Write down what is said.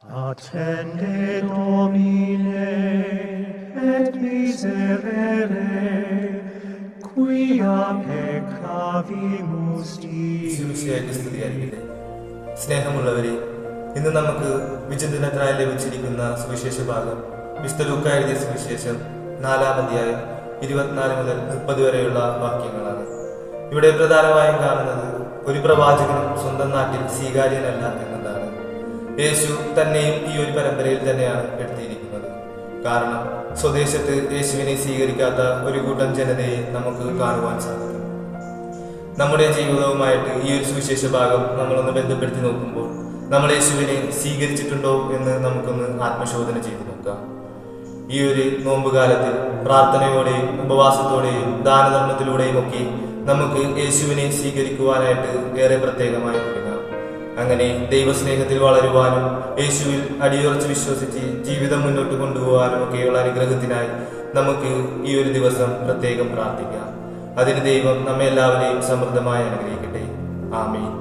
Attende Domine, et miserere, quia peccavimus സ്തുതിയായിരിക്കട്ടെ. സ്നേഹമുള്ളവരെ, ഇന്ന് നമുക്ക് വിചിന്തനത്തിനായി ലഭിച്ചിരിക്കുന്ന സുവിശേഷ ഭാഗം വിശുദ്ധ ലൂക്കാ എഴുതിയ സുവിശേഷം 4-ാം അധ്യായം 24 മുതൽ 30 വരെയുള്ള വാക്യങ്ങളാണ്. ഇവിടെ പ്രധാനമായും കാണുന്നത് ഒരു പ്രവാചകനും സ്വന്തം നാട്ടിൽ സ്വീകാര്യനല്ല എന്നതാണ്. യേശു തന്നെയും ഈ ഒരു പരമ്പരയിൽ തന്നെയാണ് പെടുത്തിയിരിക്കുന്നത്. കാരണം സ്വദേശത്ത് യേശുവിനെ സ്വീകരിക്കാത്ത ഒരു കൂട്ടം ജനതയെ നമുക്ക് കാണുവാൻ സാധിക്കും. നമ്മുടെ ജീവിതവുമായിട്ട് ഈ ഒരു സുവിശേഷ ഭാഗം നമ്മളൊന്ന് ബന്ധപ്പെടുത്തി നോക്കുമ്പോൾ നമ്മൾ യേശുവിനെ സ്വീകരിച്ചിട്ടുണ്ടോ എന്ന് നമുക്കൊന്ന് ആത്മശോധന ചെയ്തു നോക്കാം. ഈ ഒരു നോമ്പുകാലത്തിൽ പ്രാർത്ഥനയോടെയും ഉപവാസത്തോടെയും ദാനധർമ്മത്തിലൂടെയും ഒക്കെ നമുക്ക് യേശുവിനെ സ്വീകരിക്കുവാനായിട്ട് ഏറെ പ്രത്യേകമായി തുടങ്ങാം. അങ്ങനെ ദൈവസ്നേഹത്തിൽ വളരുവാനും യേശുവിൽ അടിയുറച്ച് വിശ്വസിച്ച് ജീവിതം മുന്നോട്ട് കൊണ്ടുപോകാനും ഒക്കെയുള്ള അനുഗ്രഹത്തിനായി നമുക്ക് ഈ ഒരു ദിവസം പ്രത്യേകം പ്രാർത്ഥിക്കാം. അതിന് ദൈവം നമ്മെ എല്ലാവരെയും സമൃദ്ധമായി അനുഗ്രഹിക്കട്ടെ. ആമേൻ.